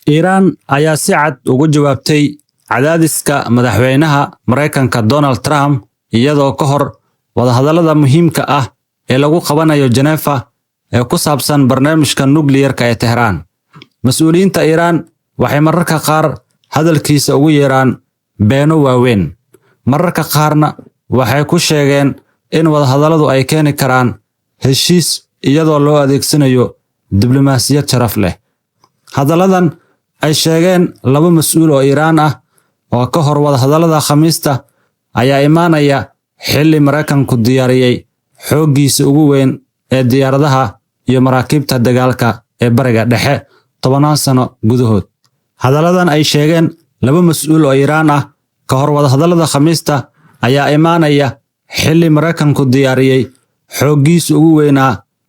Iran ayaa si cad ugu jawaabtay cadaadiska madaxweynaha Mareykanka Donald Trump iyadoo ka hor wadahadallada muhiimka ah ee lagu qabanayo Geneva ee ku saabsan barnaamijka nuclear-ka ee Tehran. Mas'uuliyiinta Iran waxay mararka qaar hadalkiisa ugu yeeraan beeno waaweyn, mararka qaarna waxay ku sheegeen in wadahadalladu ay keeni karaan heshiis iyadoo loo adeegsanayo diblomaasiyad sharaf leh. Hadalladan ay sheegeen laba mas'uul oo Iran ah oo ka hor wadahadallada Khamiista ayaa imaanaya xilli Mareykanku diyaariyay xooggiisa ugu weyn ee diyaaradaha iyo maraakiibta dagaalka ee Bariga Dhexe 10 sano gudahood. Hadalladan ay sheegeen laba mas'uul oo Iran ah ka hor wadahadallada Khamiista ayaa imaanaya xilli Mareykanku diyaariyay xooggiisa ugu weyn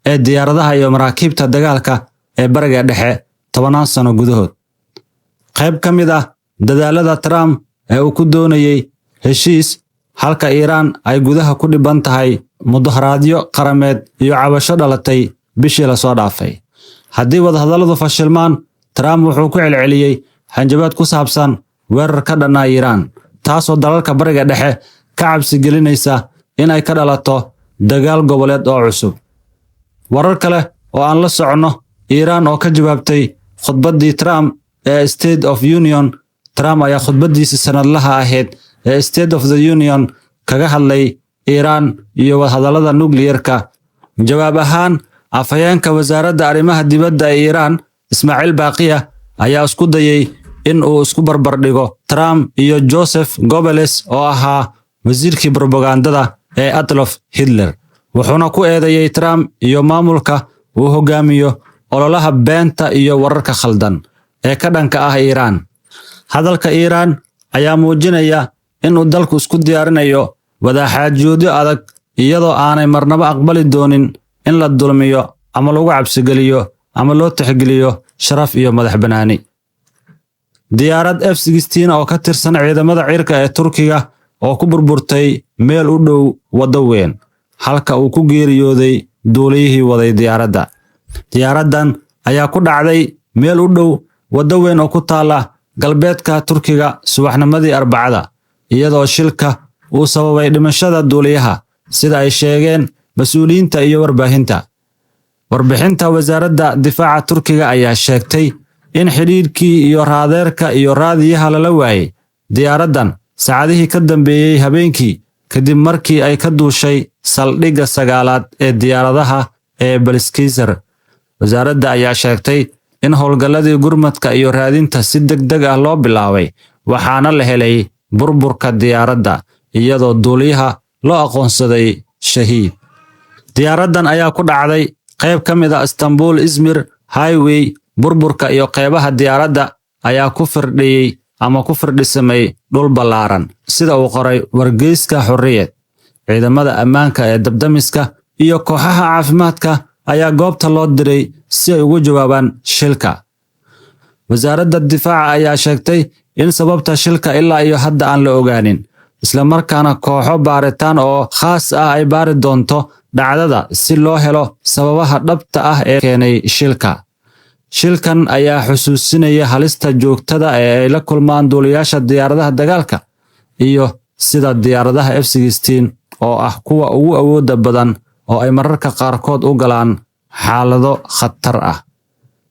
ee diyaaradaha iyo maraakiibta dagaalka ee Bariga Dhexe 10 sano gudahood. Qayb ka mid ah dadaalada Trump ee uu ku doonayay heshiis halka Iran ay gudaha ku dhiban tahay mudaharaadyo qarameed iyo cabasho dhalatay bishii la soo dhaafay. Haddii wadahadalladu fashilmaan, Trump wuxuu ku celceliyay hanjabaad ku saabsan weerar ka dhan ah Iran, taasoo dalalka Bariga Dhexe ka cabsi gelinaysa in ay ka dhalato dagaal goboleed oo cusub. Warar kale oo aan la socono, Iran oo ka jawaabtay khudbaddii Trump ee State of Union. Trump ayaa khudbaddiisa sanadlaha ahayd ee State of the Union kaga hadlay Iran iyo wadahadallada nuclear-ka. Jawaab ahaan, afhayeenka wasaaradda arrimaha dibadda ee Iran, Ismaaciil Baaqiya, ayaa isku dayay in uu isku barbar dhigo Trump iyo Joseph Goebbels oo ahaa wasiirkii propagandada ee Adolf Hitler, wuxuuna ku eedeeyay Trump iyo maamulka uu hogaamiyo ololaha beenta iyo wararka khaldan ee ka dhanka ah Iran. Hadalka Iran ayaa muujinaya in uu dalku isku diyaarinayo wadaxaajoodyo adag iyadoo aanay marnaba aqbali doonin in la dulmiyo ama lagu cabsigeliyo ama loo tixgeliyo sharaf iyo madaxbannaani. Diyaarad F-16 oo ka tirsan ciidamada cirka ee Turkiga oo ku burburtay meel u dhow waddo weyn, halka uu ku geeriyooday duuliyihii waday diyaaradda. Diyaaraddan ayaa ku dhacday meel u dhow waddo weyn oo ku taala galbeedka Turkiga subaxnimadii Arbacada, iyadoo shilka uu sababay dhimashada duuliyaha, sida ay sheegeen mas'uuliyiinta iyo warbaahinta. Warbixinta wasaaradda difaaca Turkiga ayaa sheegtay in xiriirkii iyo raadeerka iyo raadiyaha lala waayay diyaaraddan saacadihii ka dambeeyay habeenkii kadib markii ay ka duushay saldhigga 9aad ee diyaaradaha ee Balikesir. Wasaaradda ayaa sheegtay in howlgalladii gurmadka iyo raadinta si degdeg ah loo bilaabay, waxaana la helay burburka diyaaradda iyadoo duuliyaha loo aqoonsaday shahiid. Diyaaraddan ayaa ku dhacday qayb ka mid ah Istanbul-Izmir Highway. Burburka iyo qaybaha diyaaradda ayaa ku firdhiyay ama ku firdhisamay dhul ballaaran, sida uu qoray wargeyska Xorriyad. Ciidamada ammaanka ee dabdamiska iyo kooxaha caafimaadka ayaa goobta loo diray si ay uga jawaabaan shilka. Wasaaradda difaaca ayaa sheegtay in sababta shilka ilaa iyo hadda aan la ogaanin, isla markaana kooxo baaritaan oo khaas ah ay baari doonto dhacdada si loo helo sababaha dhabta ah ee keenay shilka. Shilkan ayaa xusuusinaya halista joogtada ee ay la kulmaan duuliyaasha diyaaradaha dagaalka iyo sida diyaaradaha F-16 oo ah kuwa ugu awoodda badan oo ay mararka qaarkood u galaan xaalado khatar ah.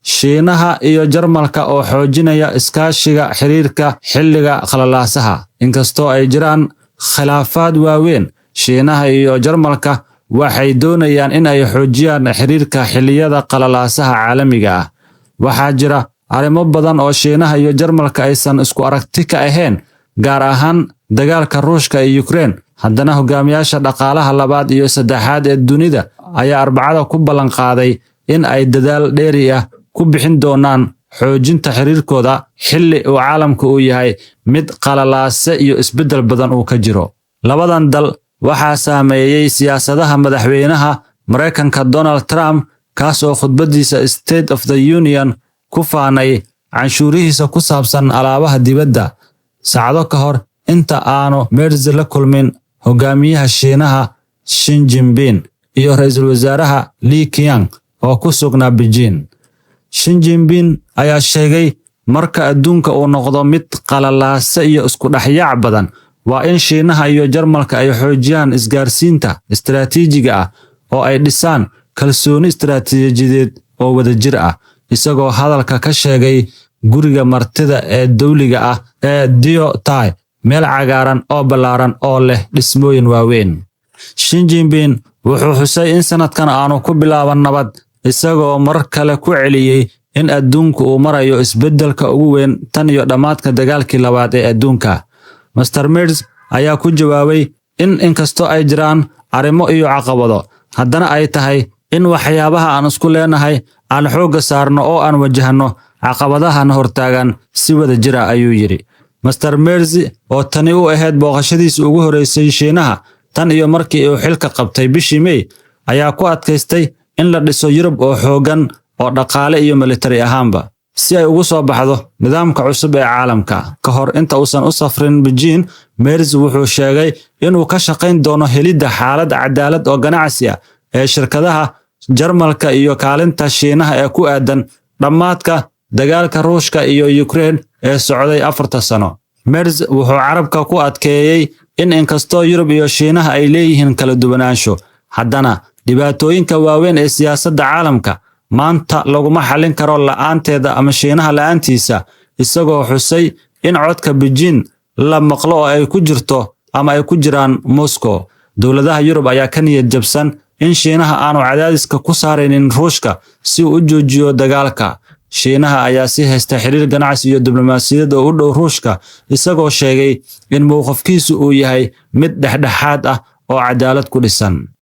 Shiinaha iyo Jarmalka oo xoojinaya iskaashiga xiriirka xilliga khalalaasaha. Inkastoo ay jiraan khilaafaad waaweyn, Shiinaha iyo Jarmalka waxay doonayaan in ay xoojiyaan xiriirka xilliyada khalalaasaha caalamiga ah. Waxaa jira arrimo badan oo Shiinaha iyo Jarmalka aysan isku aragti ka ahayn, gaar ahaan dagaalka Ruushka ee Ukraine. Haddana hogaamiyaasha dhaqaalaha labaad iyo saddexaad ee dunida ayaa Arbacada ku ballan qaaday in ay dadaal dheeri ah ku bixin doonaan xoojinta xiriirkooda xilli uu caalamku u yahay mid qalalaase iyo isbeddel badan uu ka jiro. Labadan dal waxaa saameeyay siyaasadaha madaxweynaha Mareykanka Donald Trump, kaas oo khudbaddiisa State of the Union ku faanay canshuurihiisa ku saabsan alaabaha dibadda saacado ka hor inta aanu Merz la kulmin hogaamiyaha Shiinaha Xi Jinping iyo ra'iisul wasaaraha Li Qiang oo ku sugnaa Beijing. Xi Jinping ayaa sheegay marka adduunka uu noqdo mid qalalaasa iyo isku dhexyaac badan, waa in Shiinaha iyo Jarmalka ay xoojiyaan isgaarsiinta istiraatiijiga ah oo ay dhisaan kalsooni istiraatiijiyadeed oo wadajir ah. Isagoo hadalka ka sheegay guriga martida ee dawliga ah ee Dio Tai, meel cagaaran oo ballaaran oo leh dhismooyin waaweyn. Xi Jinping wuxuu xusay in sanadkan aanu ku bilaaban nabad, isagoo mar kale ku celiyay in adduunku uu marayo isbeddelka ugu weyn tan iyo dhammaadka dagaalkii labaad ee adduunka. Mr. Merz ayaa ku jawaabay in inkastoo ay jiraan arrimo iyo caqabado, haddana ay tahay in waxyaabaha aan isku leenahay aan xoogga saarno oo aan wajahno caqabadahan hortaagan si wadajir ah, ayuu yidhi. Mr. Merz oo tani u ahayd booqashadiisii ugu horeysay Shiinaha tan iyo markii uu xilka qabtay bishii May, ayaa ku adkaystay in la dhiso Yurub oo xooggan oo dhaqaale iyo militari ahaanba, si ay ugu soo baxdo nidaamka cusub ee caalamka. Ka hor inta uusan u safrin Beijing, Merz wuxuu sheegay inuu ka shaqayn doono helidda xaalad cadaalad oo ganacsi ah ee shirkadaha Jarmalka iyo kaalinta Shiinaha ee ku aadan dhammaadka dagaalka Ruushka iyo Ukraine ee socday 4 sano. Merz wuxuu carabka ku adkeeyay in inkastoo Yurub iyo Shiinaha ay leeyihiin kala duwanaansho, haddana dhibaatooyinka waaweyn ee siyaasadda caalamka maanta laguma xallin karo la'aanteeda ama Shiinaha la'aantiisa, isagoo xusay in codka Beijing la maqlo oo ay ku jirto ama ay ku jiraan Moscow. Dowladaha Yurub ayaa ka niyad jabsan in Shiinaha aanu cadaadiska ku saaraynin Ruushka si uu u joojiyo dagaalka. Shiinaha ayaa sii haysta xiriir ganacsi iyo diblomaasiyadeed oo u dhow Ruushka, isagoo sheegay in mowqifkiisu uu yahay mid dhexdhexaad ah oo cadaalad ku dhisan.